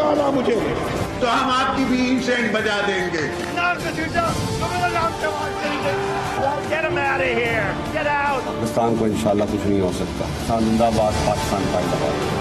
डाला मुझे। तो हम आपकी भी इंसेंट बजा देंगे। पाकिस्तान को इंशाल्लाह कुछ नहीं हो सकता। जिंदाबाद पाकिस्तान का जिंदाबाद।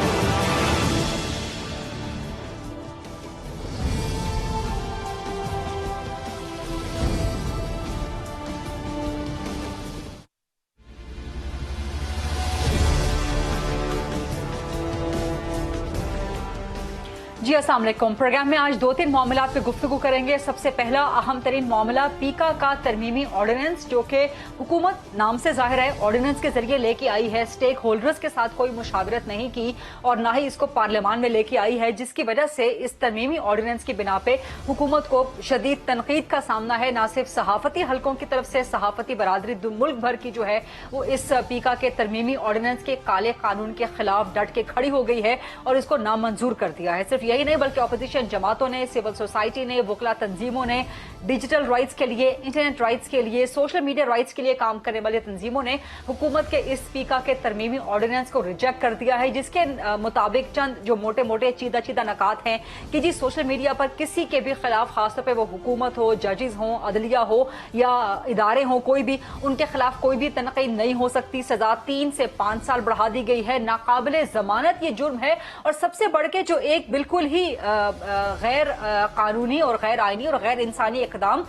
जी अस्सलाम वालेकुम। प्रोग्राम में आज दो तीन मामलात पे गुफ्तगू करेंगे। सबसे पहला अहम तरीन मामला पीका का तरमीमी ऑर्डिनेंस, जो कि हुकूमत नाम से जाहिर है ऑर्डिनेंस के जरिए लेके आई है, स्टेक होल्डर्स के साथ कोई मुशावरत नहीं की और ना ही इसको पार्लियामान में लेके आई है, जिसकी वजह से इस तरमीमी ऑर्डिनेंस की बिना पे हुकूमत को शदीद तनकीद का सामना है। ना सिर्फ सहाफती हलकों की तरफ से, सहाफती बरादरी मुल्क भर की जो है वो इस पीका के तरमीमी ऑर्डिनेंस के काले कानून के खिलाफ डट के खड़ी हो गई है और इसको नामंजूर कर दिया है। सिर्फ यही नहीं बल्कि अपोजिशन जमातों ने, सिविल सोसाइटी ने, वकला तंजीमों ने, डिजिटल राइट्स के लिए, इंटरनेट राइट्स के लिए, सोशल मीडिया राइट्स के लिए काम करने वाली तंजीमों ने हुकूमत के इस पीका के तरमीमी ऑर्डिनेंस को रिजेक्ट कर दिया है, जिसके मुताबिक चंद जो मोटे मोटे चीदा चीदा नकात हैं कि जी सोशल मीडिया पर किसी के भी खिलाफ, खासतौर पर वो हुकूमत हो, जजेस हो, अदलिया हो या इदारे हो, कोई भी उनके खिलाफ कोई भी तनकीद नहीं हो सकती। सजा 3 से 5 साल बढ़ा दी गई है। नाकाबिले जमानत ये जुर्म है और सबसे बढ़ के जो एक बिल्कुल ही गैर कानूनी और गैर आईनी और गैर इंसानी इकदाम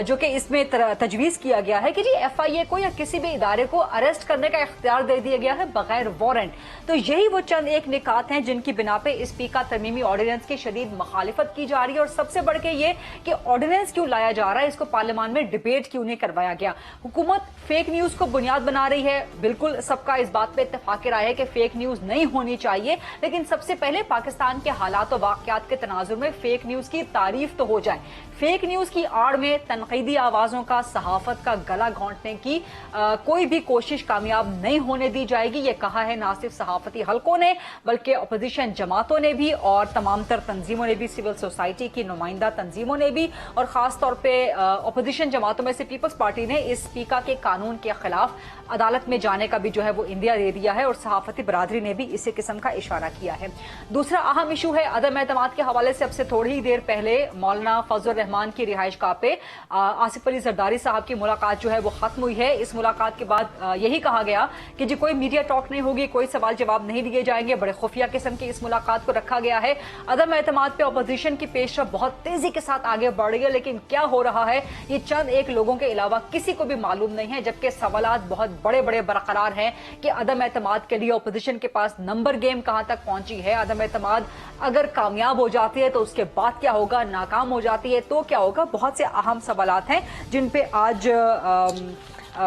जो कि इसमें तजवीज किया गया है कि जी FIA को या किसी भी इदारे को अरेस्ट करने का इख्तियार दे दिया गया है बगैर वारंट। तो यही वो चंद एक निकात हैं जिनकी बिना पे इस पीका तरमीमी ऑर्डिनेंस की शदीद मुखालिफत की जा रही है। और सबसे बढ़ के ये कि ऑर्डिनेंस क्यों लाया जा रहा है, इसको पार्लियामान में डिबेट क्यों नहीं करवाया गया। हुकूमत फेक न्यूज को बुनियाद बना रही है, बिल्कुल सबका इस बात पे इत्तेफाक राय है कि फेक न्यूज नहीं होनी चाहिए, लेकिन सबसे पहले पाकिस्तान के हालात और वाकयात के तनाजुर में फेक न्यूज की तारीफ तो हो जाए। फेक न्यूज की आड़ में तनकीदी आवाजों का, सहाफत का गला घोंटने की कोई भी कोशिश कामयाब नहीं होने दी जाएगी। ये कहा है ना सिर्फ सहाफती हलकों ने बल्कि अपोजिशन जमातों ने भी और तमाम तर तंजीमों ने भी, सिविल सोसाइटी की नुमाइंदा तंजीमों ने भी, और खास तौर पर अपोजिशन जमातों में से पीपल्स पार्टी ने इस पीका के कानून के खिलाफ अदालत में जाने का भी जो है वो इंदिया दे दिया है और सहाफती बरादरी ने भी इसी किस्म का इशारा किया है। दूसरा अहम इशू है अदम एतमाद के हवाले से। अब से थोड़ी ही देर पहले मौलाना फजल रहमान की रिहाइश गाह पे आसिफ अली जरदारी साहब की मुलाकात जो है वो खत्म हुई है। इस मुलाकात के बाद यही कहा गया कि जी कोई मीडिया टॉक नहीं होगी, कोई सवाल जवाब नहीं दिए जाएंगे। बड़े खुफिया किस्म की इस मुलाकात को रखा गया है। अदम एतमाद पे अपोजिशन की पेशरफ बहुत तेजी के साथ आगे बढ़ रही है, लेकिन क्या हो रहा है ये चंद एक लोगों के अलावा किसी को भी मालूम नहीं है, जबकि सवालात बहुत बड़े बड़े बरकरार हैं कि अदम एतमाद के लिए अपोजिशन के पास नंबर गेम कहां तक पहुंची है। अदम एतमाद अगर कामयाब हो जाती है तो उसके बाद क्या होगा, नाकाम हो जाती है तो क्या होगा। बहुत से अहम सवालात हैं जिन पे आज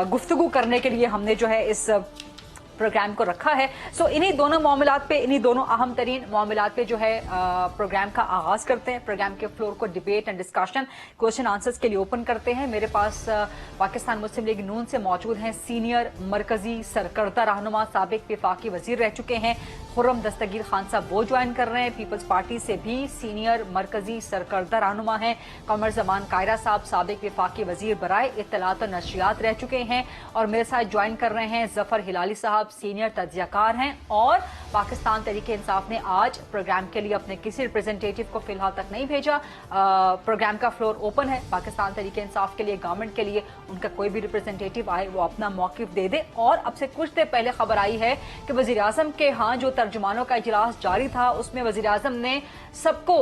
गुफ्तगू करने के लिए हमने जो है इस प्रोग्राम को रखा है। सो इन्हीं दोनों मामलात पे, इन्हीं दोनों अहम तरीन मामलात पे जो है प्रोग्राम का आगाज करते हैं। प्रोग्राम के फ्लोर को debate and discussion, question answers के लिए ओपन करते हैं। मेरे पास पाकिस्तान मुस्लिम लीग नून से मौजूद हैं सीनियर मरकजी सरकर्दा रहनुमा, साबिक वफाकी वजीर रह चुके हैं खुर्रम दस्तगीर खान साहब, वो ज्वाइन कर रहे हैं। पीपल्स पार्टी से भी सीनियर मरकजी सरकर्दा रहनुमा हैं कमर जमान कायरा साहब, साबिक वफाकी वजीर बराए इत्तलात और नशरियात रह चुके हैं। और मेरे साथ ज्वाइन कर रहे हैं जफर हिलाली साहब, सीनियर तज्जियाकार हैं। और पाकिस्तान तहरीक इंसाफ ने आज प्रोग्राम के लिए अपने किसी रिप्रेजेंटेटिव को फिलहाल तक नहीं भेजा। प्रोग्राम का फ्लोर ओपन है पाकिस्तान तहरीक इंसाफ के लिए, गवर्नमेंट के लिए। उनका कोई भी रिप्रेजेंटेटिव आए वो अपना मौकिफ दे दे। और अब से कुछ देर पहले खबर आई है कि वजीर आजम के यहाँ जो तर्जुमानों का इजलास जारी था उसमें वजीर आजम ने सबको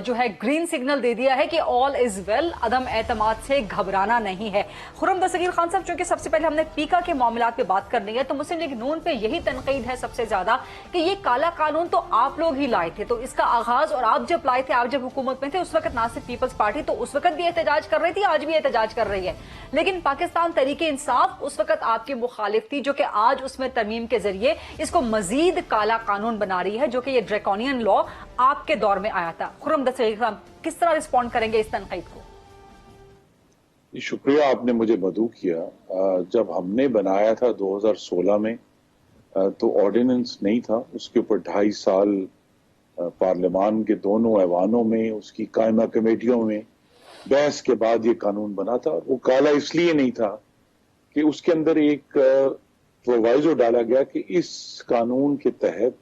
जो है ग्रीन सिग्नल दे दिया है कि ऑल इज वेल, अदम एतमाद से घबराना नहीं है। खुर्रम दस्तगीर खान साहब, चूंकि सबसे पहले हमने पीका के मामलात पे बात करनी है, तो मुस्लिम लीग नून पे यही तनकीद है सबसे ज्यादा कि ये काला कानून तो आप लोग ही लाए थे। तो इसका आगाज, और आप जब लाए थे, आप जब हुकूमत में थे, उस वक्त ना सिर्फ पीपल्स पार्टी तो उस वक्त भी एहतजाज कर रही थी, आज भी एहतजाज कर रही है, लेकिन पाकिस्तान तहरीक इंसाफ उस वक्त आपकी मुखालिफ थी, जो कि आज उसमें तरमीम के जरिए इसको मजीद काला कानून बना रही है, जो कि ये ड्रैकोनियन लॉ आपके दौर में आया था। खुर्रम दस्तगीर किस तरह रिस्पॉन्ड करेंगे इस तनकीद को? शुक्रिया, आपने मुझे मदऊ किया। जब हमने बनाया था 2016 में तो ऑर्डिनेंस नहीं था, उसके ऊपर 2.5 साल पार्लियामान के दोनों ऐवानों में, उसकी कायमा कमेटियों में बहस के बाद ये कानून बना था। वो काला इसलिए नहीं था कि उसके अंदर एक प्रोवाइजो डाला गया कि इस कानून के तहत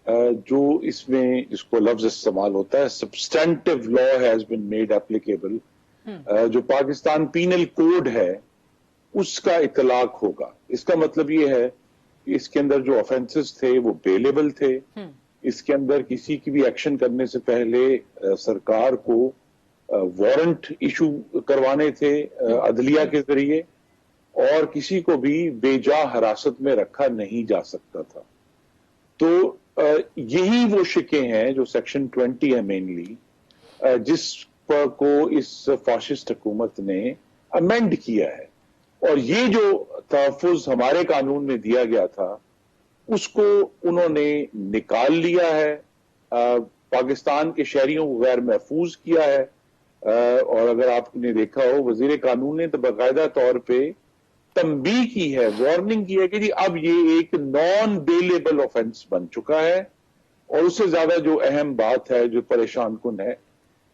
जो इसमें जिसको लफ्ज इस्तेमाल होता है substantive law has been made applicable, जो पाकिस्तान पीनल कोड है उसका इतलाक होगा। इसका मतलब ये है कि इसके अंदर जो ऑफेंसेस थे वो बेलेबल थे। इसके अंदर किसी की भी एक्शन करने से पहले सरकार को वारंट इशू करवाने थे अदलिया के जरिए, और किसी को भी बेजा हिरासत में रखा नहीं जा सकता था। तो यही वो शिकें हैं जो सेक्शन 20 है मेनली, जिस पर को इस फाशिस्ट हुकूमत ने अमेंड किया है, और ये जो तहफ़्फ़ुज़ हमारे कानून में दिया गया था उसको उन्होंने निकाल लिया है, पाकिस्तान के शहरियों को गैर महफूज किया है। और अगर आपने देखा हो वजीर कानून ने तो बाकायदा तौर पे तंबीह की है, वार्निंग की है कि जी अब ये एक नॉन बेलेबल ऑफेंस बन चुका है। और उससे ज्यादा जो अहम बात है, जो परेशान कुन है,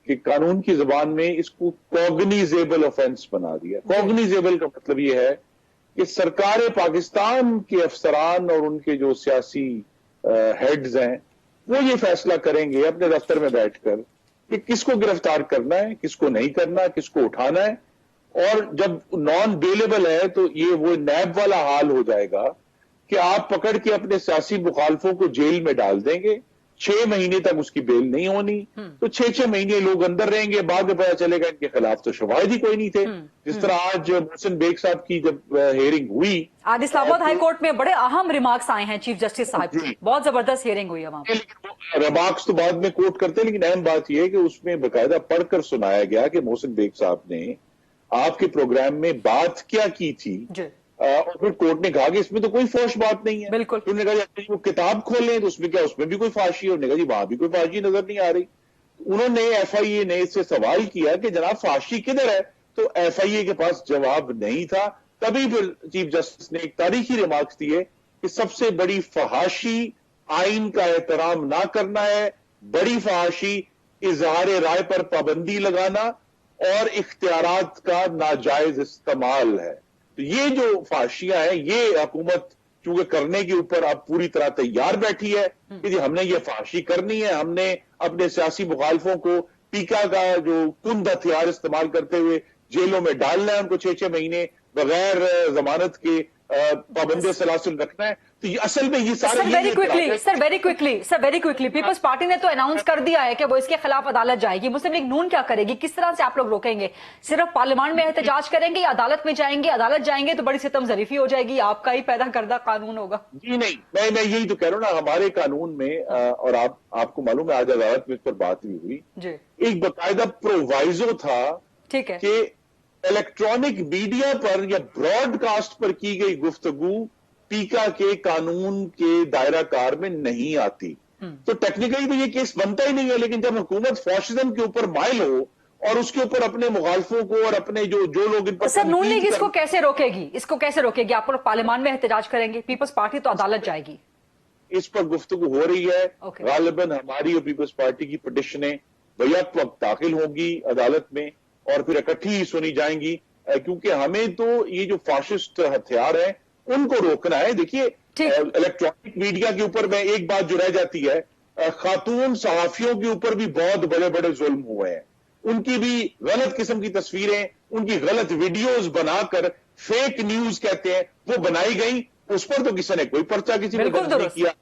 कि कानून की जबान में इसको कॉग्निजेबल ऑफेंस बना दिया। कॉग्निजेबल का मतलब ये है कि सरकार पाकिस्तान के अफसरान और उनके जो सियासी हेड्स हैं वो ये फैसला करेंगे अपने दफ्तर में बैठकर कि किसको गिरफ्तार करना है, किसको नहीं करना, किसको उठाना है। और जब नॉन बेलेबल है तो ये वो नैब वाला हाल हो जाएगा कि आप पकड़ के अपने सियासी मुखालफों को जेल में डाल देंगे, 6 महीने तक उसकी बेल नहीं होनी, तो 6 महीने लोग अंदर रहेंगे, बाद में पता चलेगा इनके खिलाफ तो शवाहिद ही कोई नहीं थे। जिस तरह आज मोहसिन बेग साहब की जब हियरिंग हुई, आज इस्लामाबाद हाई कोर्ट में बड़े अहम रिमार्क्स आए हैं चीफ जस्टिस साहब की, बहुत जबरदस्त हियरिंग हुई है वहां पर। रिमार्क्स तो बाद में कोर्ट करते हैं, लेकिन अहम बात यह है कि उसमें बाकायदा पढ़कर सुनाया गया कि मोहसिन बेग साहब ने आपके प्रोग्राम में बात क्या की थी। और फिर कोर्ट ने कहा कि इसमें तो कोई फौश बात नहीं है। बिल्कुल। उन्होंने कहा वो किताब खोलें तो उसमें क्या, उसमें भी कोई फाशी है? उन्होंने कहा जी वहां भी कोई फाशी नजर नहीं आ रही। उन्होंने FIA ने इससे सवाल किया कि जनाब फाशी किधर है, तो FIA के पास जवाब नहीं था। तभी फिर चीफ जस्टिस ने एक तारीखी रिमार्क्स दिए कि सबसे बड़ी फहाशी आइन का एहतराम ना करना है, बड़ी फहाशी इजहार राय पर पाबंदी लगाना और इख्तियारात का नाजायज इस्तेमाल है। तो ये जो फाशियां हैं ये हुकूमत चूंकि करने के ऊपर अब पूरी तरह तैयार बैठी है कि जी हमने ये फाशी करनी है, हमने अपने सियासी मुखालफों को पीका का जो कुंद हथियार इस्तेमाल करते हुए जेलों में डालना है, उनको 6-6 महीने बगैर जमानत के पाबंदी सलासिल रखना है। तो ये असल में ये सारे वेरी क्विकली पीपल्स पार्टी ने तो अनाउंस कर दिया है कि वो इसके खिलाफ अदालत जाएगी। मुस्लिम लीग नून क्या करेगी, किस तरह से आप लोग रोकेंगे? सिर्फ पार्लियामेंट में एहतजाज करेंगे या अदालत में जाएंगे? अदालत जाएंगे तो बड़ी सितम जरीफी हो जाएगी, आपका ही पैदा करदा कानून होगा। जी नहीं, मैं यही तो कह रहा हूँ ना, हमारे कानून में और आपको मालूम है आज अदालत में इस पर बात भी हुई, एक बाकायदा प्रोवाइजो था, ठीक है, कि इलेक्ट्रॉनिक मीडिया पर या ब्रॉडकास्ट पर की गई गुफ्तगू पीका के कानून के दायरा कार में नहीं आती। तो टेक्निकली तो ये केस बनता ही नहीं है। लेकिन जब हुकूमत फैशिज्म के ऊपर माइल हो और उसके ऊपर अपने मुखालफों को और अपने जो लोग इन पर, सर नून लीग इसको कैसे रोकेगी? इसको कैसे रोकेगी? आप लोग पार्लियामेंट में एहतजाज करेंगे, पीपल्स पार्टी तो अदालत जाएगी। इस पर गुफ्तगू हो रही है। गालिबन हमारी और पीपल्स पार्टी की पिटिशनें बैक वक्त दाखिल होंगी अदालत में और फिर इकट्ठी ही सुनी जाएंगी, क्योंकि हमें तो ये जो फाशिस्ट हथियार हैं उनको रोकना है। देखिए इलेक्ट्रॉनिक मीडिया के ऊपर में एक बात जो रह जाती है, खातून सहाफियों के ऊपर भी बहुत बड़े बड़े जुल्म हुए हैं। उनकी भी गलत किस्म की तस्वीरें, उनकी गलत वीडियोस बनाकर फेक न्यूज कहते हैं वो बनाई गई, उस पर तो किसी ने कोई पर्चा किसी ने दर्ज नहीं किया।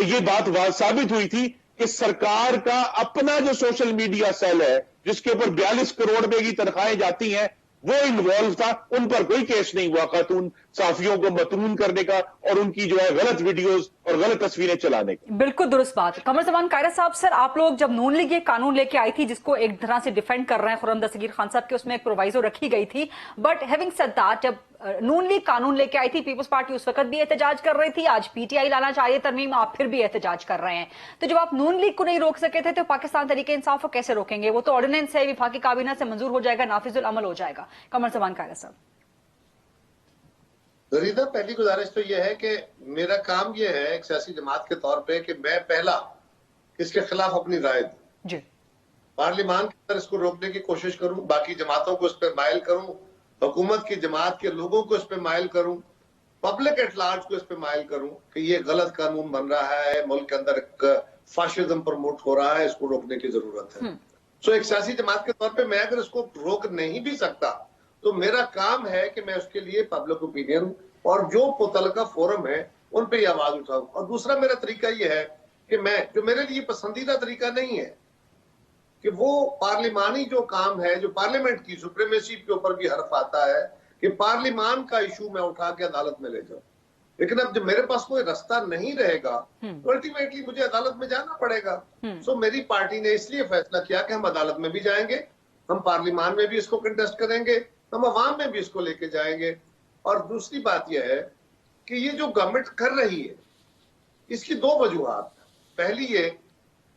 ये बात साबित हुई थी कि सरकार का अपना जो सोशल मीडिया सेल है जिसके ऊपर 42 करोड़ रुपए की तनख्वाहें जाती हैं वो इन्वॉल्व था, उन पर कोई केस नहीं हुआ खातून साफियों को मतरून करने का और उनकी जो है गलत वीडियोस और गलत तस्वीरें चलाने की। बिल्कुल दुरुस्त बात। कमर जमान कायरा साहब, सर आप लोग जब नून लीग ये कानून लेके आई थी जिसको एक तरह से डिफेंड कर रहे हैं खुर्रम दस्तगीर खान साहब के, उसमें एक प्रोवाइजो रखी गई थी, बट हैविंग सेड दैट जब नून लीग कानून लेके आई थी पीपल्स पार्टी उस वक्त भी एहतजाज कर रही थी, आज PTI लाना चाहिए तरमीम, आप फिर भी एहतजाज कर रहे हैं। तो जब आप नून लीग को नहीं रोक सके थे तो पाकिस्तान तरीके इंसाफ को कैसे रोकेंगे? वो तो ऑर्डिनेंस है, वफाकी काबीना से मंजूर हो जाएगा, नाफिजुल अमल हो जाएगा। कमर जमान कायरा साहब। दरीदा पहली गुजारिश तो यह है कि मेरा काम यह है एक सियासी जमात के तौर पे कि मैं पहला इसके खिलाफ अपनी राय दूं, पार्लियामान के अंदर इसको रोकने की कोशिश करूं, बाकी जमातों को इस पर माइल करूं, हुकूमत की जमात के लोगों को इस पर माइल करूं पब्लिक एट लार्ज को इस पे माइल करूं कि ये गलत कानून बन रहा है, मुल्क के अंदर एक फाशिज्म प्रमोट हो रहा है, इसको रोकने की जरूरत है। सो एक सियासी जमात के तौर पे मैं अगर इसको रोक नहीं भी सकता तो मेरा काम है कि मैं उसके लिए पब्लिक ओपिनियन और जो मुतल्लिका फोरम है उन पे आवाज उठाऊं। और दूसरा मेरा तरीका ये है कि मैं, जो मेरे लिए पसंदीदा तरीका नहीं है कि वो पार्लिमानी जो काम है, जो पार्लियामेंट की सुप्रीमेसी के ऊपर भी हर्फ आता है कि पार्लिमान का इशू मैं उठा के अदालत में ले जाऊं, लेकिन अब जब मेरे पास कोई रास्ता नहीं रहेगा तो अल्टीमेटली मुझे अदालत में जाना पड़ेगा। सो मेरी पार्टी ने इसलिए फैसला किया कि हम अदालत में भी जाएंगे, हम पार्लिमान में भी इसको कंटेस्ट करेंगे, हम अवाम में भी इसको लेके जाएंगे। और दूसरी बात यह है कि ये जो गवर्नमेंट कर रही है इसकी दो वजूहात। पहली ये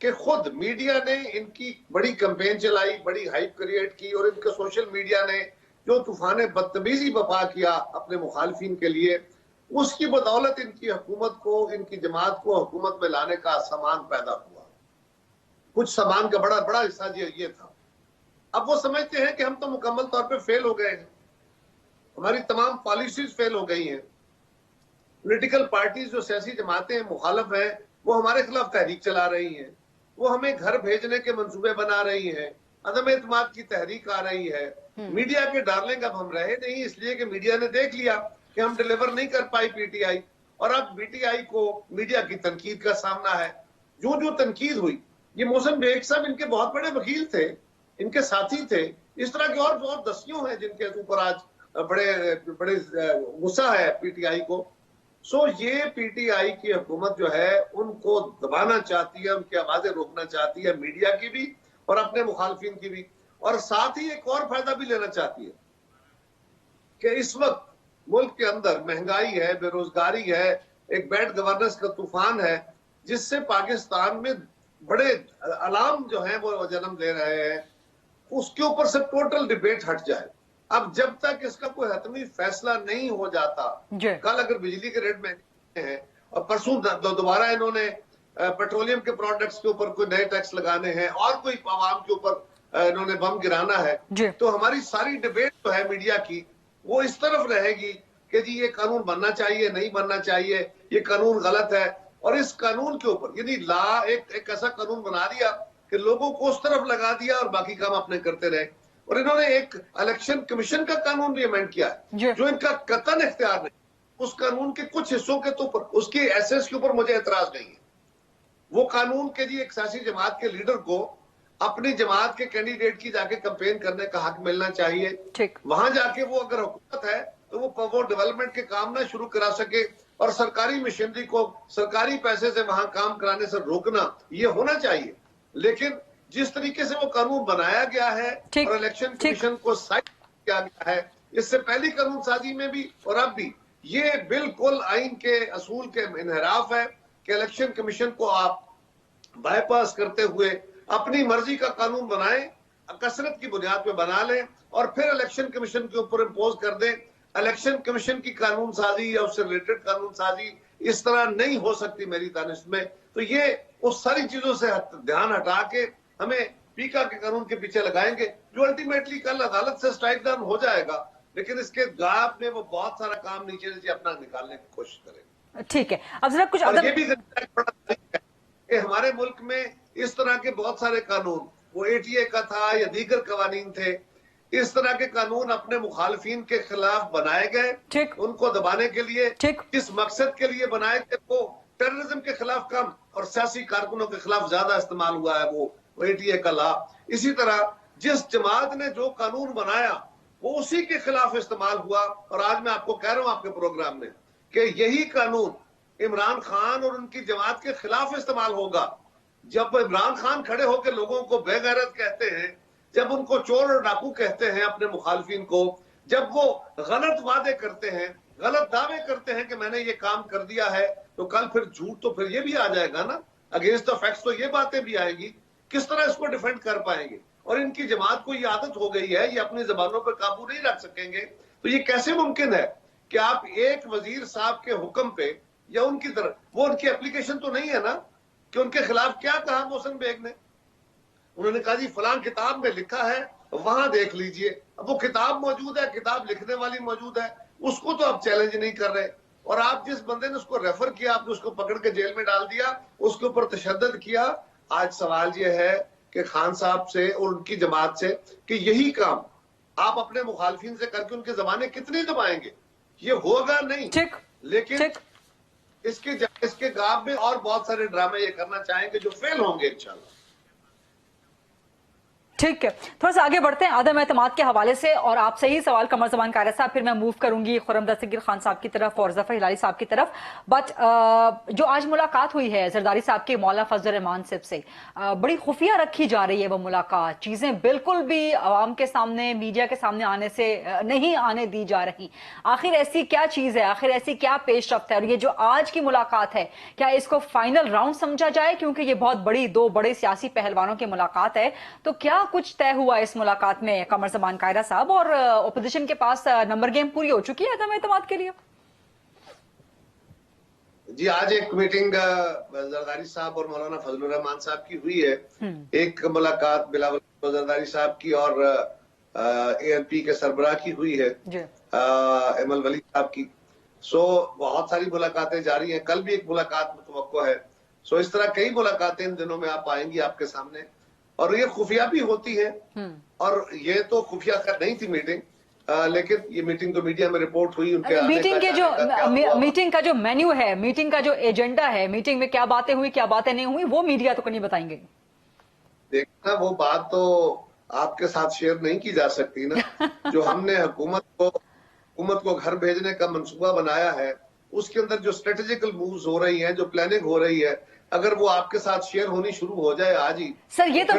कि खुद मीडिया ने इनकी बड़ी कैंपेन चलाई, बड़ी हाइप क्रिएट की, और इनके सोशल मीडिया ने जो तूफान बदतमीजी बपा किया अपने मुखालफिन के लिए, उसकी बदौलत इनकी हुकूमत को, इनकी जमात को हुकूमत में लाने का सामान पैदा हुआ। कुछ सामान का बड़ा बड़ा हिस्सा ये था। अब वो समझते हैं कि हम तो मुकम्मल तौर पे फेल हो गए हैं, हमारी तमाम पॉलिसीज फेल हो गई हैं, पॉलिटिकल पार्टीज जो सियासी जमातें मुखालफ हैं वो हमारे खिलाफ तहरीक चला रही हैं, वो हमें घर भेजने के मंसूबे बना रही हैं, अदम एतमाद की तहरीक आ रही है। मीडिया के डार्लिंग अब हम रहे नहीं, इसलिए कि मीडिया ने देख लिया कि हम डिलीवर नहीं कर पाई पीटीआई, और अब पीटीआई को मीडिया की तनकीद का सामना है। जो जो तनकीद हुई, ये मोहसिन बेग साहब इनके बहुत बड़े वकील थे, इनके साथी थे, इस तरह के और बहुत दस्तियों हैं जिनके ऊपर आज बड़े गुस्सा है पीटीआई को। सो ये पीटीआई की हुकूमत जो है उनको दबाना चाहती है, उनकी आवाजें रोकना चाहती है, मीडिया की भी और अपने मुखालफिन की भी, और साथ ही एक और फायदा भी लेना चाहती है कि इस वक्त मुल्क के अंदर महंगाई है, बेरोजगारी है, एक बैड गवर्नेंस का तूफान है, जिससे पाकिस्तान में बड़े अलार्म जो है वो जन्म ले रहे हैं, उसके ऊपर से टोटल डिबेट हट जाए। अब जब तक इसका कोई हतमी फैसला नहीं हो जाता, कल अगर बिजली के रेट महंगे हैं और परसों दोबारा इन्होंने पेट्रोलियम के प्रोडक्ट्स के ऊपर कोई नए टैक्स लगाने हैं और कोई आवाम के ऊपर इन्होंने बम गिराना है, तो हमारी सारी डिबेट जो है मीडिया की वो इस तरफ रहेगी कि जी ये कानून बनना चाहिए, नहीं बनना चाहिए, ये कानून गलत है। और इस कानून के ऊपर यानी एक ऐसा कानून बना दिया कि लोगों को उस तरफ लगा दिया और बाकी काम अपने करते रहे। और इन्होंने एक इलेक्शन कमीशन का कानून भी अमेंड किया है जो इनका कतन इख्तियार नहीं। उस कानून के कुछ हिस्सों के तो ऊपर, उसकी एसेस के ऊपर मुझे एतराज नहीं है। वो कानून के जी एक सियासी जमात के लीडर को अपनी जमात के कैंडिडेट की जाके कैंपेन करने का हक मिलना चाहिए। वहां जाके वो अगर हुकूमत है तो वो डेवलपमेंट के काम ना शुरू करा सके और सरकारी मशीनरी को सरकारी पैसे से वहां काम कराने से रोकना, ये होना चाहिए। लेकिन जिस तरीके से वो कानून बनाया गया है और इलेक्शन कमीशन को साइड किया गया है, इससे पहली कानून साजी में भी और अब भी, ये बिल्कुल आइन के असूल के इनहराफ है कि इलेक्शन कमीशन को आप बाईपास करते हुए अपनी मर्जी का कानून बनाएं, कसरत की बुनियाद पे बना लें और फिर इलेक्शन कमीशन के ऊपर इम्पोज कर दें। इलेक्शन कमीशन की कानून साजी या उससे रिलेटेड कानून साजी इस तरह नहीं हो सकती मेरी दानिश में। तो ये उस सारी चीजों से ध्यान हटा के हमें पीका के कानून के पीछे लगाएंगे जो अल्टीमेटली कल अदालत से स्ट्राइक डाउन हो जाएगा, लेकिन इसके गैप में वो बहुत सारा काम नीचे नीचे अपना निकालने की कोशिश करेंगे। ठीक है, अब जरा कुछ ये भी कि हमारे मुल्क में इस तरह के बहुत सारे कानून, वो एटीए का था या दीगर कवानीन थे, इस तरह के कानून अपने मुखालफिन के खिलाफ बनाए गए, उनको दबाने के लिए, इस मकसद के लिए बनाए कि वो टेररिज्म के खिलाफ कम और सियासी कारकुनों के खिलाफ ज्यादा इस्तेमाल हुआ है वो एटीए का ला। इसी तरह जिस जमात ने जो कानून बनाया वो उसी के खिलाफ इस्तेमाल हुआ। और आज मैं आपको कह रहा हूं आपके प्रोग्राम में कि यही कानून इमरान खान और उनकी जमात के खिलाफ इस्तेमाल होगा। जब इमरान खान खड़े होकर लोगों को बेगैरत कहते हैं, जब उनको चोर और डाकू कहते हैं अपने मुखालफिन को, जब वो गलत वादे करते हैं, गलत दावे करते हैं कि मैंने ये काम कर दिया है, तो कल फिर झूठ तो फिर ये भी आ जाएगा ना, अगेंस्ट द फैक्ट्स तो ये बातें भी आएगी। किस तरह इसको डिफेंड कर पाएंगे? और इनकी जमात को ये आदत हो गई है, ये अपनी जबानों पर काबू नहीं रख सकेंगे। तो ये कैसे मुमकिन है कि आप एक वजीर साहब के हुक्म पे या उनकी तरफ, वो उनकी एप्लीकेशन तो नहीं है ना कि उनके खिलाफ क्या कहा मोहसिन बेग ने? उन्होंने कहा जी फलां किताब में लिखा है, वहां देख लीजिए। अब वो किताब मौजूद है, किताब लिखने वाली मौजूद है, उसको तो आप चैलेंज नहीं कर रहे। اور آپ جس بندے نے اس کو ریفر کیا آپ نے اس کو پکڑ کے جیل میں ڈال دیا, اس کے اوپر تشدد کیا. آج سوال یہ ہے کہ خان صاحب سے اور ان کی جماعت سے کہ یہی کام آپ اپنے مخالفین سے کر کے ان کے زبانیں کتنی دبائیں گے؟ یہ ہوگا نہیں. لیکن اس کے گاب میں اور بہت سارے ڈرامے یہ کرنا چاہیں گے جو فیل ہوں گے انشاءاللہ. ٹھیک ہے, تھوڑا سا آگے بڑھتے ہیں عدم اعتماد کے حوالے سے, اور آپ سے ہی سوال قمر زمان قائرہ صاحب, پھر میں موو کروں گی خرم دستگیر خان صاحب کی طرف اور ظفر ہلالی صاحب کی طرف. بٹ جو آج ملاقات ہوئی ہے زرداری صاحب کے مولانا فضل الرحمان صاحب سے, بڑی خفیہ رکھی جا رہی ہے وہ ملاقات, چیزیں بالکل بھی عوام کے سامنے میڈیا کے سامنے آنے سے نہیں آنے دی جا رہی. آخر ایسی کیا چیز ہے, آخر ایسی کیا پیش رفت ہے, اور یہ جو آج کی ملاقات ہے کیا اس کو فائنل راؤنڈ سمجھا جائے, کیونکہ یہ بہت بڑی دو بڑے سیاسی پہلوانوں کی ملاقات ہے, تو کیا کچھ طے ہوا اس ملاقات میں قمر زمان قائرہ صاحب, اور اپوزیشن کے پاس نمبر گیم پوری ہو چکی ہے عدم اعتماد کے لیے؟ جی آج ایک میٹنگ زرداری صاحب اور مولانا فضل الرحمان صاحب کی ہوئی ہے. ایک ملاقات بلاول زرداری صاحب کی اور اے این پی کے سربراہ کی ہوئی ہے, ایمل ولی صاحب کی. سو بہت ساری ملاقاتیں جاری ہیں, کل بھی ایک ملاقات متوقع ہے. سو اس طرح کئی ملاقاتیں ان دنوں میں آپ آئیں گی آپ کے سامنے, اور یہ خفیہ بھی ہوتی ہے. اور یہ تو خفیہ نہیں تھی میٹنگ, لیکن یہ میٹنگ تو میڈیا میں رپورٹ ہوئی. ان کے میٹنگ کا جو مینیو ہے, میٹنگ کا جو ایجنڈا ہے, میٹنگ میں کیا باتیں ہوئی کیا باتیں نہیں ہوئی, وہ میڈیا تو نہیں بتائیں گے. دیکھنا وہ بات تو آپ کے ساتھ شیئر نہیں کی جا سکتی نا. جو ہم نے حکومت کو گھر بھیجنے کا منصوبہ بنایا ہے, اس کے اندر جو اسٹریٹجیکل مووز ہو رہی ہیں, جو پلاننگ ہو رہی ہے, اگر وہ آپ کے ساتھ شیئر ہونی شروع ہو جائے آج ہی. سر یہ تو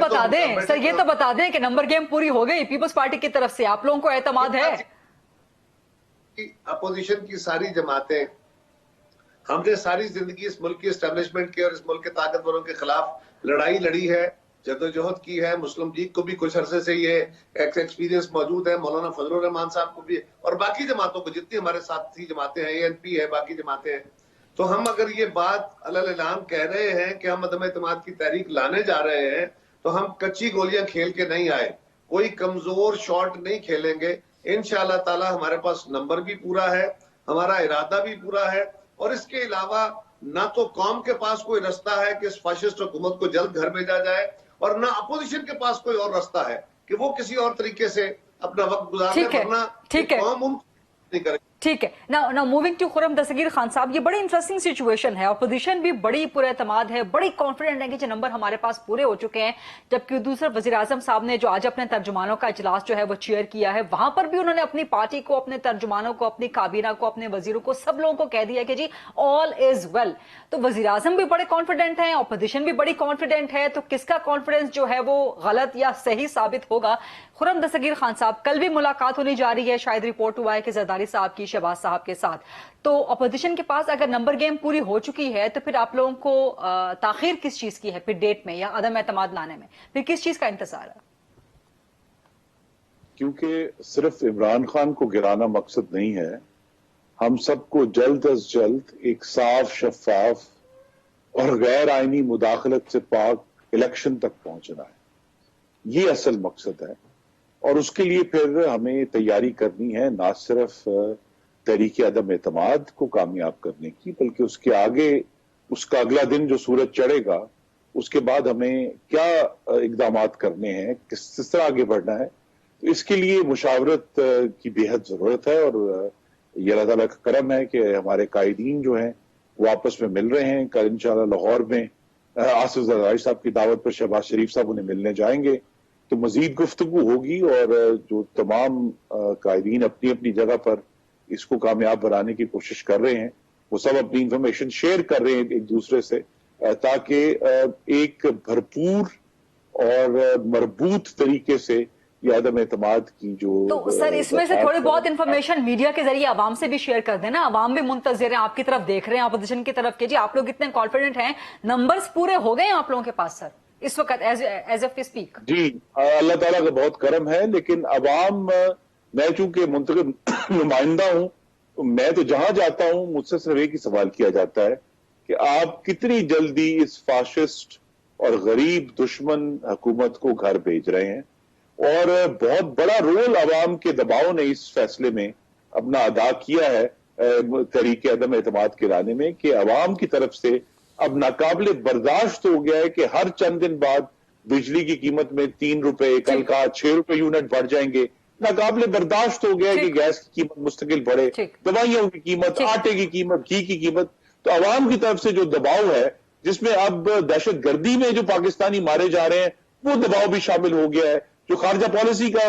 بتا دیں کہ نمبر گیم پوری ہو گئی پیپلز پارٹی کی طرف سے, آپ لوگوں کو اعتماد ہے؟ اپوزیشن کی ساری جماعتیں, ہم نے ساری زندگی اس ملک کی اسٹیبلشمنٹ کے اور اس ملک کے طاقتوروں کے خلاف لڑائی لڑی ہے, جدوجہد کی ہے. مسلم لیگ کو بھی کچھ عرصے سے یہ ایکسپیرینس موجود ہے, مولانا فضل الرحمان صاحب کو بھی, اور باقی جماعتوں کو, جتنی ہمارے ساتھی جماعتیں ہیں, اے این پی ہے, باقی جماعتیں ہیں. تو ہم اگر یہ بات علل اعلان کہہ رہے ہیں کہ ہم عدم اعتماد کی تحریک لانے جا رہے ہیں, تو ہم کچی گولیاں کھیل کے نہیں آئے, کوئی کمزور شاٹ نہیں کھیلیں گے. انشاءاللہ تعالی ہمارے پاس نمبر بھی پورا ہے, ہمارا ارادہ بھی پورا ہے, اور اس کے علاوہ نہ تو قوم کے پاس کوئی رستہ ہے کہ اس فاشسٹ حکومت کو جلد گھر بھیجا جائے, اور نہ اپوزیشن کے پاس کوئی اور رستہ ہے کہ وہ کسی اور طریقے سے اپنا وقت گزارنے, ورنہ قوم ان نہیں کرے. ٹھیک ہے. نا موونگ ٹو خرم دستگیر خان صاحب, یہ بڑی انٹرسٹنگ سچویشن ہے. اپوزیشن بھی بڑی پر اعتماد ہے, بڑی کانفیڈنٹ ہے کہ جو نمبر ہمارے پاس پورے ہو چکے ہیں, جبکہ دوسرے وزیر اعظم صاحب نے جو آج اپنے ترجمانوں کا اجلاس جو ہے وہ چیئر کیا ہے, وہاں پر بھی انہوں نے اپنی پارٹی کو, اپنے ترجمانوں کو, اپنی کابینہ کو, اپنے وزیروں کو, سب لوگوں کو کہہ دیا کہ جی آل از ویل. تو وزیر اعظم بھی بڑے کانفیڈنٹ ہیں, اپوزیشن بھی بڑی کانفیڈنٹ ہے, تو کس کا کانفیڈنس جو ہے وہ غلط یا صحیح ثابت ہوگا؟ خرم دستگیر خان صاحب, کل بھی ملاقات ہونی جا رہی ہے, شاید رپورٹ ہوا ہے کہ زرداری صاحب کی شہباز صاحب کے ساتھ. تو اپوزیشن کے پاس اگر نمبر گیم پوری ہو چکی ہے, تو پھر آپ لوگوں کو تاخیر کس چیز کی ہے پھر ڈیٹ میں یا عدم اعتماد لانے میں, پھر کس چیز کا انتظار ہے؟ کیونکہ صرف عمران خان کو گرانا مقصد نہیں ہے, ہم سب کو جلد از جلد ایک صاف, شفاف اور غیر آئینی مداخلت سے پاک الیکشن تک پہنچنا ہے. یہ اصل مقصد ہے, اور اس کے لیے پھر ہمیں تیاری کرنی ہے, نہ صرف تحریک عدم اعتماد کو کامیاب کرنے کی, بلکہ اس کے آگے, اس کا اگلا دن جو سورج چڑھے گا, اس کے بعد ہمیں کیا اقدامات کرنے ہیں, کس طرح آگے بڑھنا ہے. تو اس کے لیے مشاورت کی بے حد ضرورت ہے, اور یہ اللہ تعالیٰ کا کرم ہے کہ ہمارے قائدین جو ہیں وہ آپس میں مل رہے ہیں. کل انشاءاللہ لاہور میں آصف زرداری صاحب کی دعوت پر شہباز شریف صاحب انہیں ملنے جائیں گے, تو مزید گفتگو ہوگی, اور جو تمام قائدین اپنی اپنی جگہ پر اس کو کامیاب بنانے کی کوشش کر رہے ہیں, وہ سب اپنی انفارمیشن شیئر کر رہے ہیں ایک دوسرے سے, تاکہ ایک بھرپور اور مربوط طریقے سے یہ عدم اعتماد کی جو. تو سر اس میں سے تھوڑی بہت انفارمیشن میڈیا کے ذریعے عوام سے بھی شیئر کر دینا, عوام بھی منتظر ہیں, آپ کی طرف دیکھ رہے ہیں, اپوزیشن کی طرف کہ جی آپ لوگ اتنے کانفیڈنٹ ہیں, نمبرز پورے ہو گئے ہیں آپ لوگوں کے پاس سر اس وقت ایز اف اسپیک؟ جی اللہ تعالیٰ کا بہت کرم ہے, لیکن عوام, میں چونکہ منتخب نمائندہ ہوں, تو میں تو جہاں جاتا ہوں مجھ سے صرف ایک ہی سوال کیا جاتا ہے کہ آپ کتنی جلدی اس فاشسٹ اور غریب دشمن حکومت کو گھر بھیج رہے ہیں. اور بہت بڑا رول عوام کے دباؤ نے اس فیصلے میں اپنا ادا کیا ہے तहरीक अदम एतमाद के लाने में कि अवाम की तरफ से अब नाकाबिल बर्दाश्त हो गया है कि हर चंद दिन बाद बिजली की कीमत में 3 रुपए, कल का 6 रुपए यूनिट बढ़ जाएंगे। नाकाबिल बर्दाश्त हो गया है कि गैस की कीमत मुस्तकिल बढ़े, दवाइयों की कीमत, आटे की कीमत, घी की कीमत। तो अवाम की तरफ से जो दबाव है, जिसमें अब दहशत गर्दी में जो पाकिस्तानी मारे जा रहे हैं, वो दबाव भी शामिल हो गया है। जो खारजा पॉलिसी का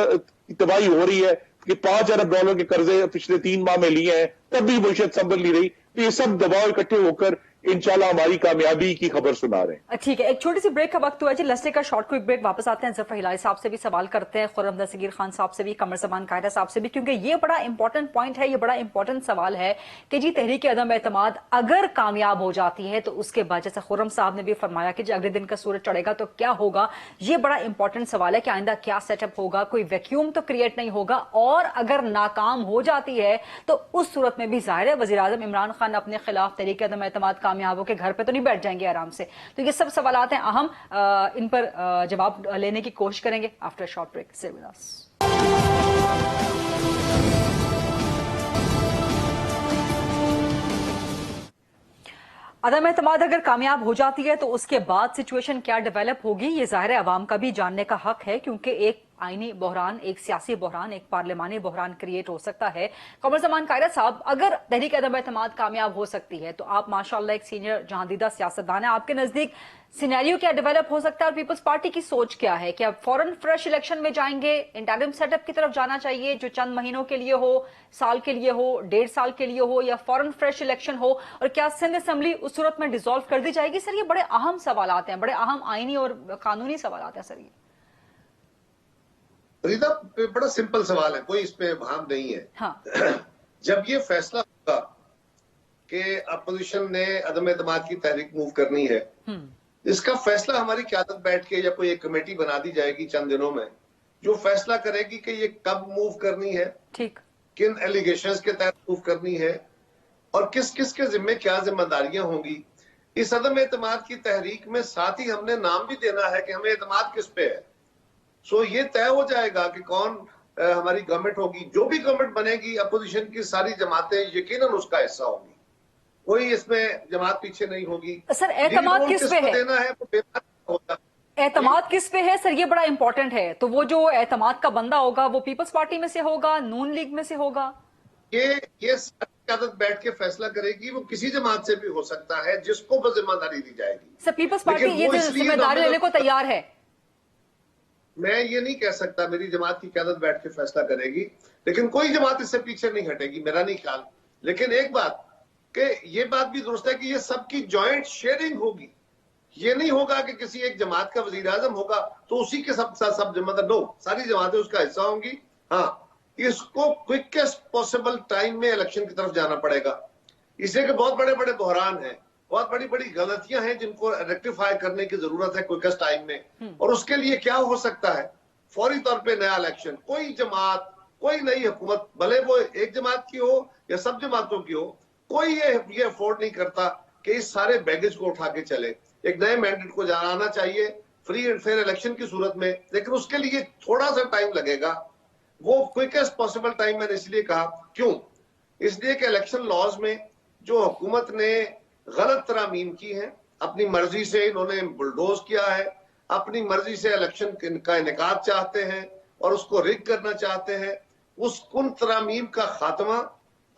तबाही हो रही है कि $5 अरब के कर्जे पिछले 3 माह में लिए हैं, तब भी मुशीयत संभल नहीं रही। तो ये सब दबाव इकट्ठे होकर इंशाल्लाह हमारी कामयाबी की खबर सुना रहे हैं। ठीक है, एक छोटी सी ब्रेक का वक्त हुआ है जी, लस्टे का शॉर्ट क्विक ब्रेक। वापस आते हैं, जफर हिलाली साहब से भी सवाल करते हैं, खुर्रम दस्तगीर खान साहब से भी, कमर जमान कायदा साहब से भी, क्योंकि ये बड़ा इंपॉर्टेंट पॉइंट है, ये बड़ा इंपॉर्टेंट सवाल है कि जी तहरीक अदम एतमाद अगर कामयाब हो जाती है तो उसके बाद, जैसे खुर्रम साहब ने भी फरमाया कि अगले दिन का सूरज चढ़ेगा तो क्या होगा। ये बड़ा इंपॉर्टेंट सवाल है कि आइंदा क्या सेटअप होगा, कोई वैक्यूम तो क्रिएट नहीं होगा, और अगर नाकाम हो जाती है तो उस सूरत में भी जाहिर है वज़ीर आज़म इमरान खान अपने खिलाफ तहरीक अदम एतमाद कामयाब होकर घर पे तो नहीं बैठ जाएंगे आराम से। तो ये सब सवालात हैं अहम, इन पर जवाब लेने की कोशिश करेंगे after short break. Stay with us. अदम एतमाद अगर कामयाब हो जाती है तो उसके बाद सिचुएशन क्या डेवलप होगी, ये जाहिर है अवाम का भी जानने का हक है, क्योंकि एक आईनी बहरान, एक सियासी बहरान, एक पार्लिमानी बहरान क्रिएट हो सकता है। कमर जमान कायदा साहब, अगर तहरीक अदम एतमाद कामयाब हो सकती है तो आप माशाल्लाह एक सीनियर जहांदीदा सियासतदान है, आपके नजदीक सिनेरियो क्या डेवलप हो सकता है और पीपल्स पार्टी की सोच क्या है? क्या फौरन फ्रेश इलेक्शन में जाएंगे, इंटरिम सेटअप की तरफ जाना चाहिए जो चंद महीनों के लिए हो, साल के लिए हो, 1.5 साल के लिए हो, या फौरन फ्रेश इलेक्शन हो, और क्या सिंध असेंबली उस सूरत में डिसॉल्व कर दी जाएगी? सर ये बड़े अहम सवालात हैं, बड़े अहम आईनी और कानूनी सवालात हैं सर। ये रीता बड़ा सिंपल सवाल है, कोई इस पे भाम नहीं है। हाँ। जब ये फैसला होगा कि अपोजिशन ने अदम एतमाद की तहरीक मूव करनी है, इसका फैसला हमारी क़यादत बैठ के या कोई एक कमेटी बना दी जाएगी चंद दिनों में, जो फैसला करेगी कि ये कब मूव करनी है, ठीक, किन एलिगेशंस के तहत मूव करनी है, और किस किस के जिम्मे क्या जिम्मेदारियां होंगी। इस अदम एतमाद की तहरीक में साथ ही हमने नाम भी देना है कि हमें एतमाद किस पे है। सो ये तय हो जाएगा कि कौन हमारी गवर्नमेंट होगी। जो भी गवर्नमेंट बनेगी, अपोजिशन की सारी जमातें यकीनन उसका हिस्सा होगी, कोई इसमें जमात पीछे नहीं होगी। सर एतमाद किस पे है? देना है वो होगा। एतमाद किस पे है सर, ये बड़ा इंपॉर्टेंट है। तो वो जो एतमाद का बंदा होगा वो पीपल्स पार्टी में से होगा, नून लीग में से होगा? ये क़यादत बैठ के फैसला करेगी, वो किसी जमात से भी हो सकता है जिसको वो जिम्मेदारी दी जाएगी। सर पीपल्स पार्टी ये जिम्मेदारी लेने को तैयार है? मैं ये नहीं कह सकता मेरी जमात की क़यादत बैठ के फैसला करेगी, लेकिन कोई जमात इससे पीछे नहीं हटेगी, मेरा नहीं ख्याल। लेकिन एक बात कि ये बात भी दुरुस्त है कि ये सबकी जॉइंट शेयरिंग होगी। ये नहीं होगा कि किसी एक जमात का वजीर आजम होगा तो उसी के सब जिम्मेदार, नो, सारी जमातें उसका हिस्सा होंगी। हाँ, इसको क्विकेस्ट पॉसिबल टाइम में इलेक्शन की तरफ जाना पड़ेगा। इसलिए कि बहुत बड़े बड़े बहरान हैं, बहुत बड़ी बड़ी गलतियां हैं जिनको रेक्टिफाई करने की जरूरत है क्विकेस्ट टाइम में। और उसके लिए क्या हो सकता है? फौरी तौर पे नया इलेक्शन, कोई जमात, कोई नई हुकूमत, भले वो एक जमात की हो या सब जमातों की हो, कोई ये अफोर्ड नहीं करता कि इस सारे बैगेज को उठा के चले। एक नए मैंडेट को जाना चाहिए फ्री एंड फेयर इलेक्शन की सूरत में, लेकिन उसके लिए थोड़ा सा टाइम लगेगा। वो क्विकेस्ट पॉसिबल टाइम मैंने इसलिए कहा, क्यों? इसलिए कि इलेक्शन लॉज में जो हुकूमत ने गलत तरामीम की है, अपनी मर्जी से इन्होंने बुलडोज किया है, अपनी मर्जी से इलेक्शन का इनेकाद चाहते हैं और उसको रिग करना चाहते हैं, उन तरामीम का खात्मा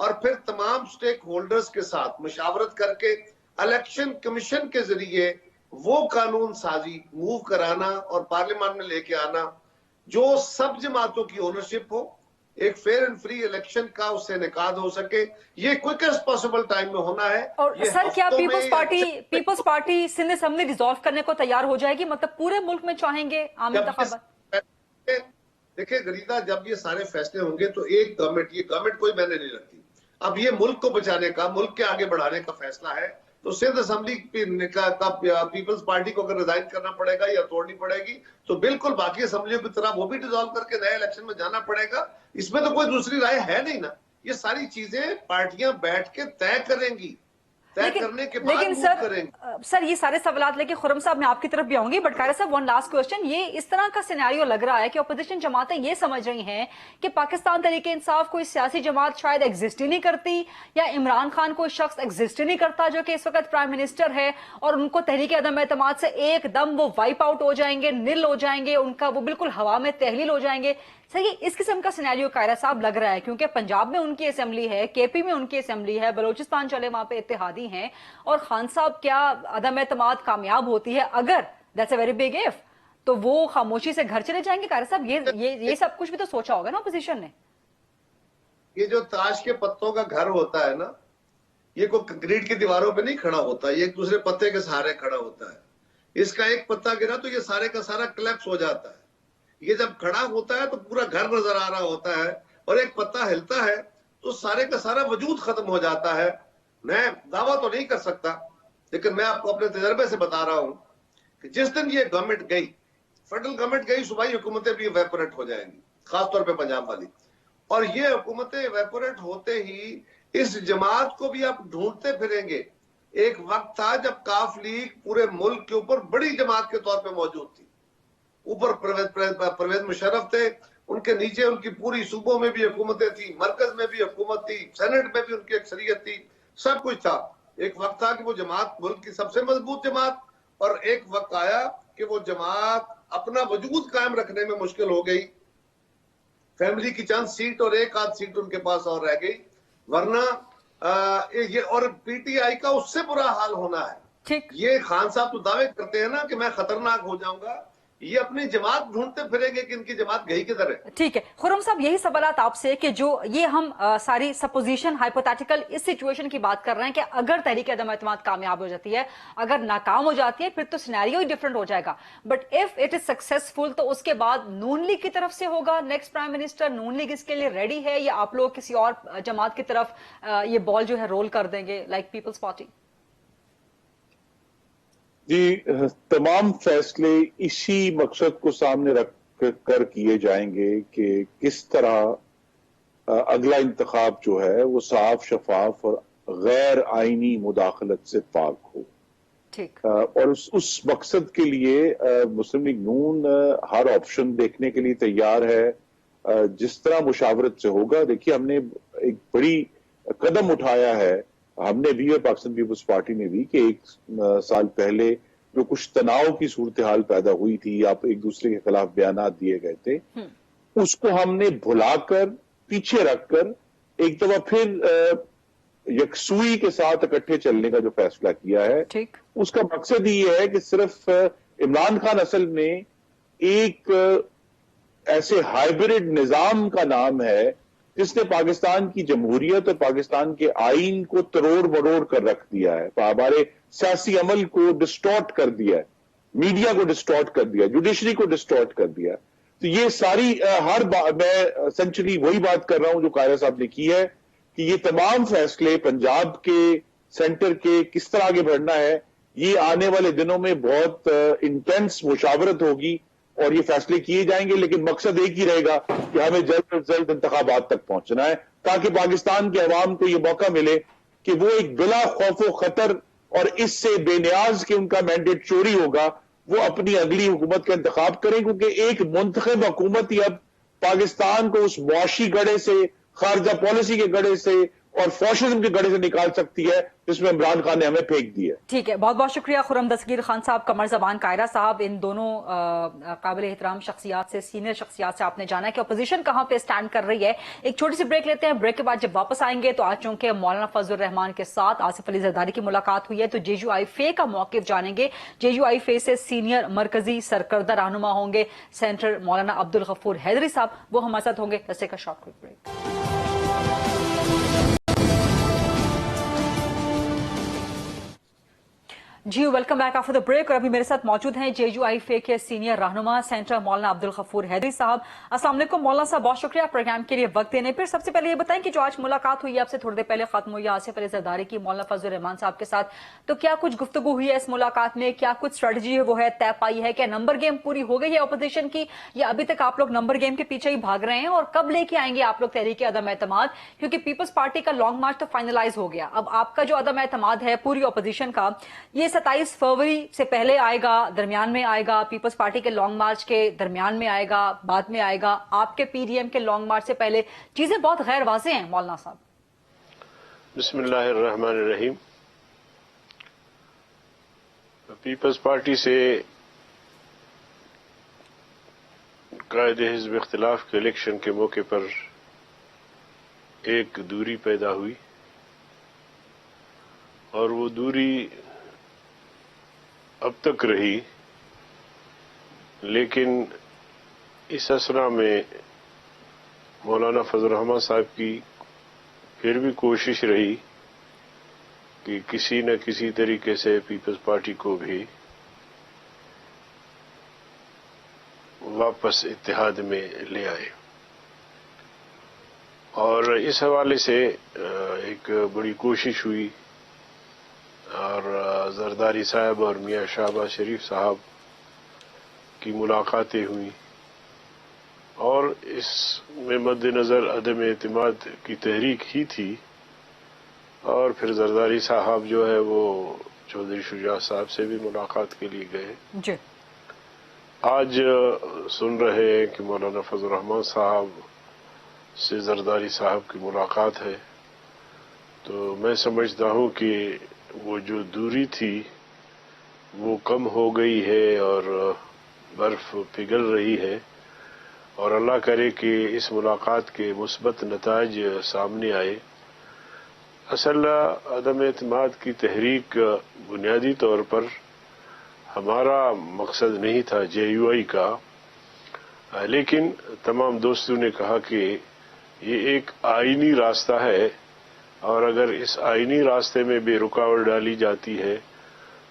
और फिर तमाम स्टेक होल्डर्स के साथ मुशावरत करके इलेक्शन कमीशन के जरिए वो कानून साजी मूव कराना और पार्लियामेंट में लेके आना जो सब जमातों की ओनरशिप हो, एक फेयर एंड फ्री इलेक्शन का उससे इनेकाद हो सके। ये क्विकेस्ट पॉसिबल टाइम में होना है। और सर क्या पीपल्स पार्टी सिंध असेंबली डिसॉल्व करने को तैयार हो जाएगी? मतलब पूरे मुल्क में चाहेंगे आम इंतखाबात? देखिए गरीदा, जब ये सारे फैसले होंगे तो एक गवर्नमेंट, ये गवर्नमेंट कोई मैंने नहीं रखती, अब ये मुल्क को बचाने का, मुल्क के आगे बढ़ाने का फैसला है। तो सिंध असेंबली का पीपल्स पार्टी को अगर रिजाइन करना पड़ेगा या तोड़नी पड़ेगी तो बिल्कुल बाकी असेंबलियों की तरह वो भी डिसॉल्व करके नए इलेक्शन में जाना पड़ेगा। इसमें तो कोई दूसरी राय है नहीं ना। ये सारी चीजें पार्टियां बैठ के तय करेंगी। तय करने के बाद लेकिन मूव करेंगे। सर ये सारे सवाल लेके खुरम साहब मैं आपकी तरफ भी आऊंगी, बट कायरा साहब वन लास्ट क्वेश्चन, ये इस तरह का सिनेरियो लग रहा है कि अपोजिशन जमातें ये समझ रही हैं कि पाकिस्तान तहरीक इंसाफ कोई सियासी जमात शायद एग्जिस्ट ही नहीं करती, या इमरान खान कोई शख्स एग्जिस्ट ही नहीं करता जो कि इस वक्त प्राइम मिनिस्टर है, और उनको तहरीक अदम एतमाद से एकदम वो वाइप आउट हो जाएंगे, निल हो जाएंगे, उनका वो बिल्कुल हवा में तहलील हो जाएंगे। सही, इस किस्म का सिनेरियो कायरा साहब लग रहा है, क्योंकि पंजाब में उनकी असेंबली है, केपी में उनकी असेंबली है, बलोचिस्तान चले वहां पे इत्तेहादी हैं, और खान साहब क्या अदम एतमाद कामयाब होती है अगर, that's a very big if, तो वो खामोशी से घर चले जाएंगे। कायरा साहब ये सब कुछ भी तो सोचा होगा ना अपोजिशन ने। ये जो ताश के पत्तों का घर होता है ना, ये कोई कंक्रीट की दीवारों पे नहीं खड़ा होता, ये एक दूसरे पत्ते के सहारे खड़ा होता है। इसका एक पत्ता गिरा तो ये सारे का सारा क्लैप्स हो जाता है। ये जब खड़ा होता है तो पूरा घर नजर आ रहा होता है, और एक पत्ता हिलता है तो सारे का सारा वजूद खत्म हो जाता है। मैं दावा तो नहीं कर सकता, लेकिन मैं आपको अपने तजर्बे से बता रहा हूं कि जिस दिन ये गवर्नमेंट गई, फेडरल गवर्नमेंट गई, सूबाई हुकूमतें भी इवेपोरेट हो जाएंगी, खासतौर पे पंजाब वाली। और ये हुकूमतें इवेपोरेट होते ही इस जमात को भी आप ढूंढते फिरेंगे। एक वक्त था जब काफ लीग पूरे मुल्क के ऊपर बड़ी जमात के तौर पे मौजूद थी। ऊपर परवेज मुशर्रफ थे, उनके नीचे उनकी पूरी सूबों में भी हुकूमतें थी, मरकज में भी हुकूमत थी, सेनेट में भी उनकी अक्सरियत थी, सब कुछ था। एक वक्त था कि वो जमात मुल्क की सबसे मजबूत जमात, और एक वक्त आया कि वो जमात अपना वजूद कायम रखने में मुश्किल हो गई। फैमिली की चंद सीट और एक आध सीट उनके पास और रह गई, वरना ये और पीटीआई का उससे बुरा हाल होना है। ठीक, ये खान साहब तो दावे करते हैं ना कि मैं खतरनाक हो जाऊंगा, ये अपनी जमात ढूंढते फिरेंगे कि इनकी जमात गई किधर है। ठीक है खुर्रम साहब, यही सवालात आपसे कि जो ये हम सारी सपोजिशन हाइपोथेटिकल इस सिचुएशन की बात कर रहे हैं कि अगर तहरीक अदम एतमाद कामयाब हो जाती है, अगर नाकाम हो जाती है, फिर तो सिनेरियो ही डिफरेंट हो जाएगा। But if it is successful तो उसके बाद नून लीग की तरफ से होगा नेक्स्ट प्राइम मिनिस्टर। नून लीग इसके लिए रेडी है, या आप लोग किसी और जमात की तरफ ये बॉल जो है रोल कर देंगे लाइक पीपल्स पार्टी? जी, तमाम फैसले इसी मकसद को सामने रख कर किए जाएंगे कि किस तरह अगला इंतखाब जो है वो साफ, शफाफ और गैर आईनी मुदाखलत से पाक हो। ठीक, और उस मकसद के लिए मुस्लिम लीग नून हर ऑप्शन देखने के लिए तैयार है, जिस तरह मुशावरत से होगा। देखिए, हमने एक बड़ी कदम उठाया है, हमने भी और पाकिस्तान पीपल्स पार्टी ने भी, कि एक साल पहले जो कुछ तनाव की सूरत हाल पैदा हुई थी, आप एक दूसरे के खिलाफ बयानात दिए गए थे, उसको हमने भुलाकर पीछे रखकर एक दफा फिर यकसुई के साथ इकट्ठे चलने का जो फैसला किया है। ठीक, उसका मकसद ये है कि सिर्फ इमरान खान असल में एक ऐसे हाइब्रिड निजाम का नाम है जिसने पाकिस्तान की जमहूरियत और पाकिस्तान के आइन को तरोड़ मरोड़ कर रख दिया है, हमारे सियासी अमल को डिस्टॉर्ट कर दिया है, मीडिया को डिस्टॉर्ट कर दिया, जुडिशरी को डिस्टॉर्ट कर दिया। तो ये सारी मैं सेंचुरी वही बात कर रहा हूं जो कायरा साहब ने की है कि ये तमाम फैसले पंजाब के, सेंटर के, किस तरह आगे बढ़ना है, ये आने वाले दिनों में बहुत इंटेंस मुशावरत होगी और ये फैसले किए जाएंगे। लेकिन मकसद एक ही रहेगा कि हमें जल्द से जल्द इंतखाबात तक पहुंचना है, ताकि पाकिस्तान के अवाम को ये मौका मिले कि वो एक बिला खौफ खतर और इससे बेनियाज के उनका मैंडेट चोरी होगा, वो अपनी अगली हुकूमत का इंतखाब करें। क्योंकि एक मुंतखब हुकूमत ही अब पाकिस्तान को उस मुआशी गड़े से, खारजा पॉलिसी के गड़े से और फैशिज्म के गड़े से निकाल सकती है जिसमें इमरान खान ने हमें फेंक दिया। ठीक है, बहुत बहुत शुक्रिया खुर्रम दस्तगीर खान साहब, कमर जबान कायरा साहब, इन दोनों काबिल एहतराम शख्सियात से, सीनियर शख्सियात से आपने जाना कि अपोजिशन कहां पे स्टैंड कर रही है। एक छोटी सी ब्रेक लेते हैं, ब्रेक के बाद जब वापस आएंगे तो आज चूंकि मौलाना फजल रहमान के साथ आसिफ अली जरदारी की मुलाकात हुई है तो JUIFA का मौकिफ जानेंगे। JUIFA से सीनियर मरकजी सरकर्दा रहनुमा होंगे सेंटर मौलाना अब्दुल गफूर हैदरी साहब, वो हमारे साथ होंगे। Let's take a short quick break. जी welcome back after the break. और अभी मेरे साथ मौजूद हैं JUIFA के सीनियर रहनुमा सेंटर मौलाना अब्दुल गफूर हैदरी साहब। अस्सलाम वालेकुम मौलाना साहब, बहुत शुक्रिया प्रोग्राम के लिए वक्त देने पर। सबसे पहले ये बताएं कि जो आज मुलाकात हुई आपसे थोड़ी देर पहले खत्म हुई आसिफ अली जरदारी की मौलाना फजल रहमान साहब के साथ, तो क्या कुछ गुफ्तगू हुई है इस मुलाकात में? क्या कुछ स्ट्रेटजी है वो है तय पाई है? क्या नंबर गेम पूरी हो गई है अपोजिशन की, या अभी तक आप लोग नंबर गेम के पीछे ही भाग रहे हैं? और कब लेके आएंगे आप लोग तहरीक अदम एतमाद, क्योंकि पीपल्स पार्टी का लॉन्ग मार्च तो फाइनलाइज हो गया, अब आपका जो अदम एतमाद है पूरी अपोजिशन का, ये 27 फरवरी से पहले आएगा, दरमियान में आएगा, पीपल्स पार्टी के लॉन्ग मार्च के दरमियान में आएगा, बाद में आएगा, आपके PDM के लॉन्ग मार्च से पहले? चीजें बहुत गैर वाज़ेह हैं मौलाना साहब। बिस्मिल्लाहिर्रहमानिर्रहीम। पीपल्स पार्टी से कायदे हिज़्ब इख्तिलाफ के इलेक्शन के मौके पर एक दूरी पैदा हुई और वो दूरी अब तक रही, लेकिन इस असरा में मौलाना फजल रहमान साहब की फिर भी कोशिश रही कि किसी न किसी तरीके से पीपल्स पार्टी को भी वापस इत्तेहाद में ले आए। और इस हवाले से एक बड़ी कोशिश हुई और जरदारी साहब और मियां शहबाज शरीफ साहब की मुलाकातें हुई और इसमें मद्देनज़र अदम एतमाद की तहरीक ही थी। और फिर जरदारी साहब जो है वो चौधरी शुजा साहब से भी मुलाकात के लिए गए। आज सुन रहे हैं कि मौलाना फजल रहमान साहब से जरदारी साहब की मुलाकात है, तो मैं समझता हूँ कि वो जो दूरी थी वो कम हो गई है और बर्फ पिघल रही है, और अल्लाह करे कि इस मुलाकात के मुस्बत नताज सामने आए। असल अदम एतमाद की तहरीक बुनियादी तौर पर हमारा मकसद नहीं था JUI का, लेकिन तमाम दोस्तों ने कहा कि ये एक आईनी रास्ता है और अगर इस आईनी रास्ते में भी रुकावट डाली जाती है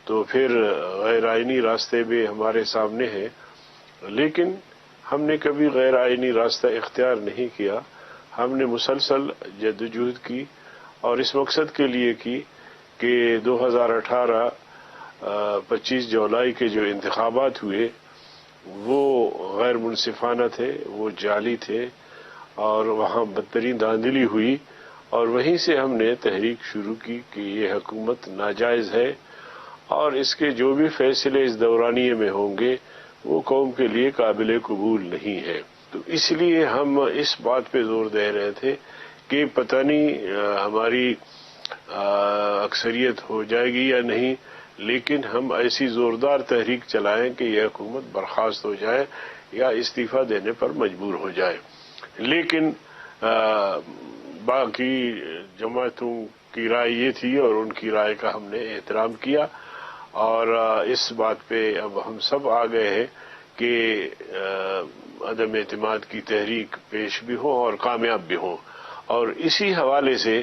तो फिर गैर आईनी रास्ते भी हमारे सामने है। लेकिन हमने कभी गैर आईनी रास्ता इख्तियार नहीं किया, हमने मुसलसल जद्दोजहद की और इस मकसद के लिए की कि 2018 25 जुलाई के जो इंतखाबात हुए वो गैर मुनसिफाना थे, वो जाली थे और वहाँ बदतरीन धांधली हुई, और वहीं से हमने तहरीक शुरू की कि ये हुकूमत नाजायज़ है और इसके जो भी फैसले इस दौरानिये में होंगे वो कौम के लिए काबिल कबूल नहीं है। तो इसलिए हम इस बात पे जोर दे रहे थे कि पता नहीं हमारी अक्सरियत हो जाएगी या नहीं, लेकिन हम ऐसी जोरदार तहरीक चलाएं कि यह हुकूमत बर्खास्त हो जाए या इस्तीफा देने पर मजबूर हो जाए। लेकिन बाकी जमातों की राय ये थी और उनकी राय का हमने एहतराम किया, और इस बात पे अब हम सब आ गए हैं कि अदम एतमाद की तहरीक पेश भी हो और कामयाब भी हो, और इसी हवाले से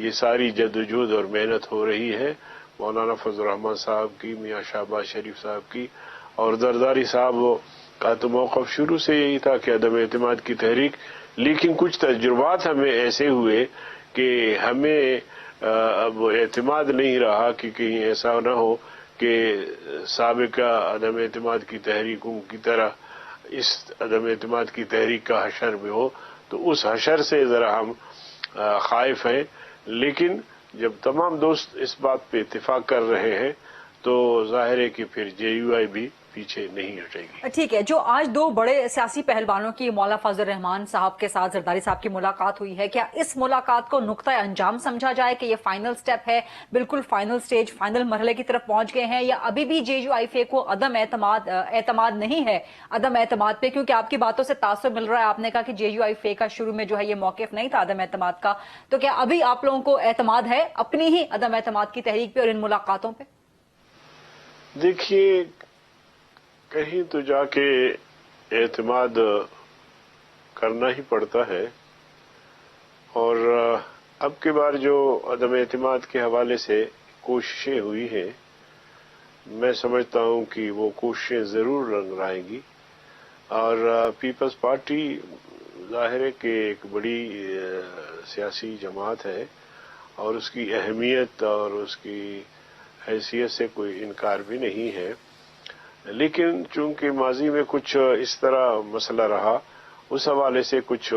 ये सारी जद्दोजहद और मेहनत हो रही है। मौलाना फजल रहमान साहब की, मियां शहबाज शरीफ साहब की और जरदारी साहब का तो मौक़िफ़ शुरू से यही था कि अदम एतमाद की तहरीक, लेकिन कुछ तजुर्बात हमें ऐसे हुए कि हमें अब एतमाद नहीं रहा कि कहीं ऐसा न हो कि साबिका अदम एतमाद की तहरीकों की तरह इस अदम एतमाद की तहरीक का हशर भी हो, तो उस हशर से ज़रा हम खाइफ हैं। लेकिन जब तमाम दोस्त इस बात पे इत्तेफाक कर रहे हैं तो जाहिर है कि फिर JUI भी पीछे नहीं हटेगी। ठीक है, जो आज दो बड़े सियासी पहलवानों की मौलाना फजल रहमान साहब के साथ जरदारी साहब की मुलाकात हुई है, क्या इस मुलाकात को नुक्ता अंजाम समझा जाए कि ये फाइनल स्टेप है, बिल्कुल फाइनल स्टेज, फाइनल मरहले की तरफ पहुंच गए हैं, या अभी भी JUIFA को अदम एतमाद नहीं है अदम एतमाद पे? क्योंकि आपकी बातों से तासुर मिल रहा है, आपने कहा कि JUIFA का शुरू में जो है ये मौकिफ नहीं था अदम एतमाद का, तो क्या अभी आप लोगों को एतमाद है अपनी ही अदम एतमाद की तहरीक पे और इन मुलाकातों पे? देखिए, कहीं तो जाके एतमाद करना ही पड़ता है, और अब की बार जो अदम एतमाद के हवाले से कोशिशें हुई हैं میں سمجھتا ہوں کہ وہ کوششیں ضرور رنگ لائیں گی، اور پیپلز پارٹی ظاہر ہے کہ ایک بڑی سیاسی جماعت ہے اور اس کی اہمیت اور اس کی حیثیت سے کوئی انکار بھی نہیں ہے، لیکن چونکہ ماضی میں کچھ اس طرح مسئلہ رہا، اس حوالے سے کچھ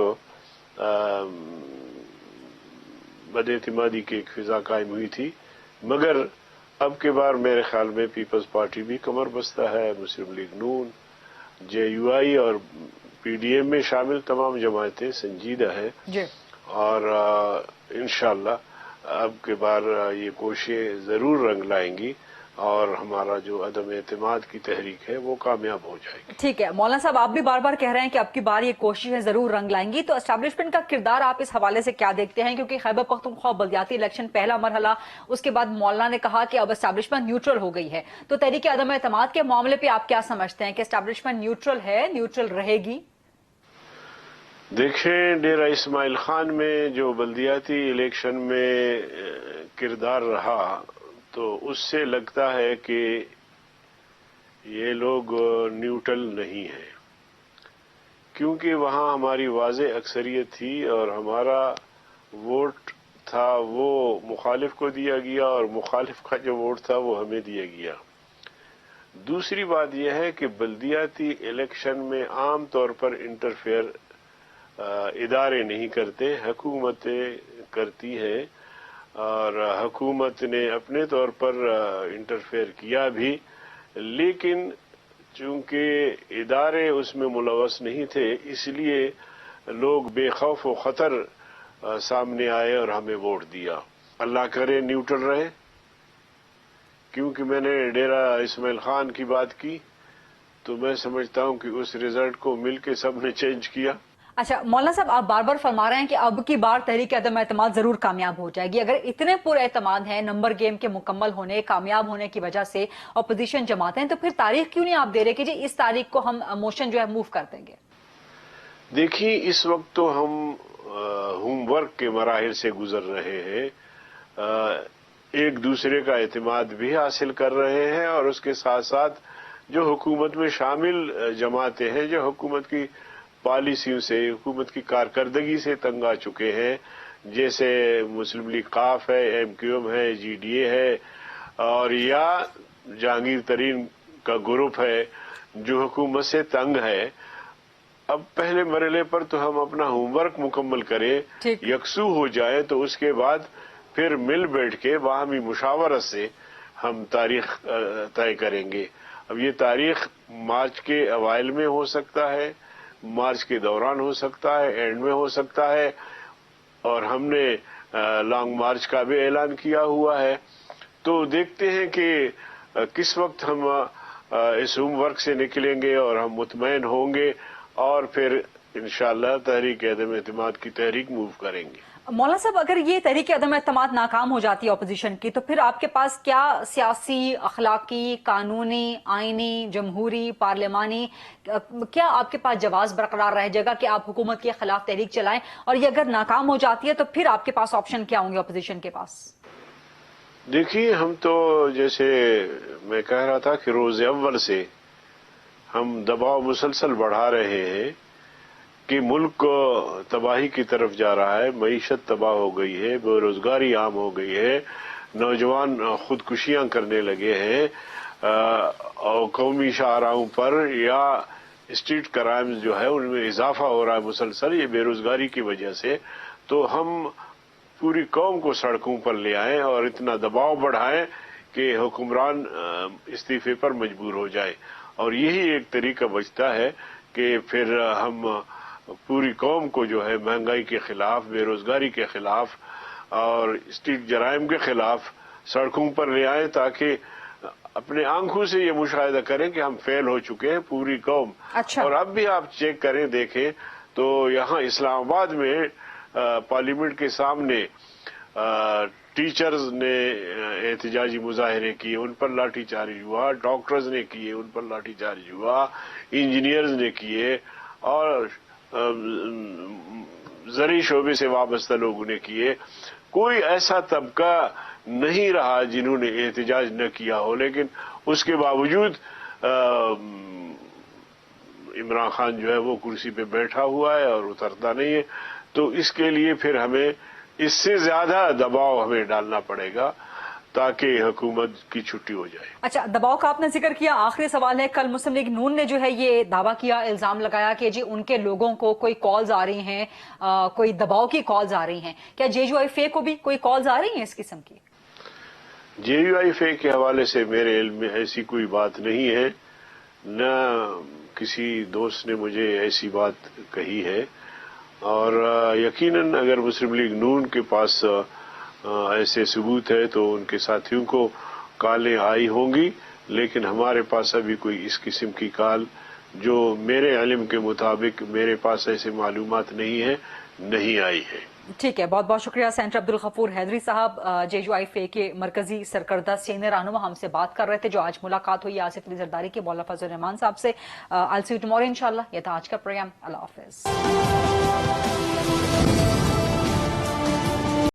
بد اعتمادی کی ایک فضا قائم ہوئی تھی، مگر اب کے بار میرے خیال میں پیپلز پارٹی بھی کمر بستہ ہے، مسلم لیگ نون، جے یو آئی اور پی ڈی ایم میں شامل تمام جماعتیں سنجیدہ ہیں، جی اور انشاءاللہ اب کے بار یہ کوششیں ضرور رنگ لائیں گی اور ہمارا جو عدم اعتماد کی تحریک ہے وہ کامیاب ہو جائے گی۔ ٹھیک ہے مولانا صاحب، آپ بھی بار بار کہہ رہے ہیں کہ اب کی بار یہ کوششیں ضرور رنگ لائیں گی، تو اسٹیبلشمنٹ کا کردار آپ اس حوالے سے کیا دیکھتے ہیں؟ کیونکہ خیبر پختونخوا بلدیاتی الیکشن پہلا مرحلہ، اس کے بعد مولانا نے کہا کہ اب اسٹیبلشمنٹ نیوٹرل ہو گئی ہے، تو تحریک عدم اعتماد کے معاملے پہ آپ کیا سمجھتے ہیں کہ اسٹیبلشمنٹ نیوٹرل ہے، نیوٹرل رہے گی؟ دیکھیں، ڈیرہ اسماعیل خان میں جو بلدیاتی الیکشن میں کردار رہا تو اس سے لگتا ہے کہ یہ لوگ نیوٹرل نہیں ہیں، کیونکہ وہاں ہماری واضح اکثریت تھی اور ہمارا ووٹ تھا وہ مخالف کو دیا گیا اور مخالف کا جو ووٹ تھا وہ ہمیں دیا گیا۔ دوسری بات یہ ہے کہ بلدیاتی الیکشن میں عام طور پر انٹرفیئر ادارے نہیں کرتے، حکومتیں کرتی ہیں، اور حکومت نے اپنے طور پر انٹرفیئر کیا بھی، لیکن چونکہ ادارے اس میں ملوث نہیں تھے اس لیے لوگ بے خوف و خطر سامنے آئے اور ہمیں ووٹ دیا۔ اللہ کرے نیوٹرل رہے، کیونکہ میں نے ڈیرہ اسماعیل خان کی بات کی تو میں سمجھتا ہوں کہ اس رزلٹ کو مل کے سب نے چینج کیا۔ اچھا مولانا صاحب، آپ بار بار فرما رہے ہیں کہ اب کی بار تحریک عدم اعتماد ضرور کامیاب ہو جائے گی۔ اگر اتنے پر اعتماد ہیں نمبر گیم کے مکمل ہونے، کامیاب ہونے کی وجہ سے اپوزیشن جماعتیں، تو پھر تاریخ کیوں نہیں آپ دے رہے کہ جی اس تاریخ کو ہم موشن جو ہے موو کر دیں گے؟ دیکھیے، اس وقت تو ہم ہوم ورک کے مراحل سے گزر رہے ہیں، ایک دوسرے کا اعتماد بھی حاصل کر رہے ہیں، اور اس کے ساتھ ساتھ جو حکومت میں شامل جماعتیں ہیں جو حکومت کی پالیسیوں سے، حکومت کی کارکردگی سے تنگ آ چکے ہیں، جیسے مسلم لیگ قاف ہے، ایم کیو ایم ہے، جی ڈی اے ہے، اور یا جہانگیر ترین کا گروپ ہے جو حکومت سے تنگ ہے۔ اب پہلے مرحلے پر تو ہم اپنا ہوم ورک مکمل کریں، یکسو ہو جائے، تو اس کے بعد پھر مل بیٹھ کے باہمی مشاورت سے ہم تاریخ طے کریں گے۔ اب یہ تاریخ مارچ کے اوائل میں ہو سکتا ہے، مارچ کے دوران ہو سکتا ہے، اینڈ میں ہو سکتا ہے، اور ہم نے لانگ مارچ کا بھی اعلان کیا ہوا ہے، تو دیکھتے ہیں کہ کس وقت ہم اس ہوم ورک سے نکلیں گے اور ہم مطمئن ہوں گے، اور پھر انشاءاللہ تحریک عدم اعتماد کی تحریک موو کریں گے۔ مولانا صاحب، اگر یہ تحریک عدم اعتماد ناکام ہو جاتی ہے اپوزیشن کی، تو پھر آپ کے پاس کیا سیاسی، اخلاقی، قانونی، آئینی، جمہوری، پارلیمانی، کیا آپ کے پاس جواز برقرار رہ جائے گا کہ آپ حکومت کے خلاف تحریک چلائیں؟ اور یہ اگر ناکام ہو جاتی ہے تو پھر آپ کے پاس آپشن کیا ہوں گے اپوزیشن کے پاس؟ دیکھیے، ہم تو جیسے میں کہہ رہا تھا کہ روز اول سے ہم دباؤ مسلسل بڑھا رہے ہیں کہ ملک تباہی کی طرف جا رہا ہے، معیشت تباہ ہو گئی ہے، بے روزگاری عام ہو گئی ہے، نوجوان خودکشیاں کرنے لگے ہیں، اور قومی شاہراہوں پر یا اسٹریٹ کرائمز جو ہے ان میں اضافہ ہو رہا ہے مسلسل، یہ بے روزگاری کی وجہ سے۔ تو ہم پوری قوم کو سڑکوں پر لے آئیں اور اتنا دباؤ بڑھائیں کہ حکمران استعفے پر مجبور ہو جائے، اور یہی ایک طریقہ بچتا ہے کہ پھر ہم پوری قوم کو جو ہے مہنگائی کے خلاف، بے روزگاری کے خلاف اور اسٹریٹ جرائم کے خلاف سڑکوں پر لے آئیں، تاکہ اپنے آنکھوں سے یہ مشاہدہ کریں کہ ہم فیل ہو چکے ہیں پوری قوم۔ اور اب بھی آپ چیک کریں، دیکھیں تو یہاں اسلام آباد میں پارلیمنٹ کے سامنے ٹیچرز نے احتجاجی مظاہرے کیے، ان پر لاٹھی چارج ہوا، ڈاکٹرز نے کیے، ان پر لاٹھی چارج ہوا، انجینئرز نے کیے، اور زرعی شعبے سے وابستہ لوگوں نے کیے۔ کوئی ایسا طبقہ نہیں رہا جنہوں نے احتجاج نہ کیا ہو، لیکن اس کے باوجود عمران خان جو ہے وہ کرسی پہ بیٹھا ہوا ہے اور اترتا نہیں ہے. تو اس کے لیے پھر ہمیں اس سے زیادہ دباؤ ہمیں ڈالنا پڑے گا تاکہ حکومت کی چھٹی ہو جائے. اچھا، دباؤ کا آپ نے ذکر کیا، آخری سوال ہے، کل مسلم لیگ نون نے جو ہے یہ دعویٰ کیا، الزام لگایا کہ جی ان کے لوگوں کو کوئی کالز آ رہی ہیں، کوئی دباؤ کی کالز آ رہی ہیں. کیا JUIF کو بھی کوئی کالز آ رہی ہیں اس قسم کی؟ JUIF کے حوالے سے میرے علم میں ایسی کوئی بات نہیں ہے، نہ کسی دوست نے مجھے ایسی بات کہی ہے، اور یقیناً اگر مسلم لیگ نون کے پاس ایسے ثبوت ہے تو ان کے ساتھیوں کو کالیں آئی ہوں گی، لیکن ہمارے پاس ابھی کوئی اس قسم کی کال جو میرے علم کے مطابق میرے پاس ایسے معلومات نہیں ہے، نہیں آئی ہے. ٹھیک ہے، بہت بہت شکریہ. سینٹر عبدالغفور حیدری صاحب، JUIF کے مرکزی سرکردہ سینئر رہنما، ہم سے بات کر رہے تھے. جو آج ملاقات ہوئی آصف علی زرداری کے مولانا فضل الرحمان صاحب سے. I'll see you tomorrow انشاءاللہ. یہ تھا آج کا پروگرام. اللہ حافظ.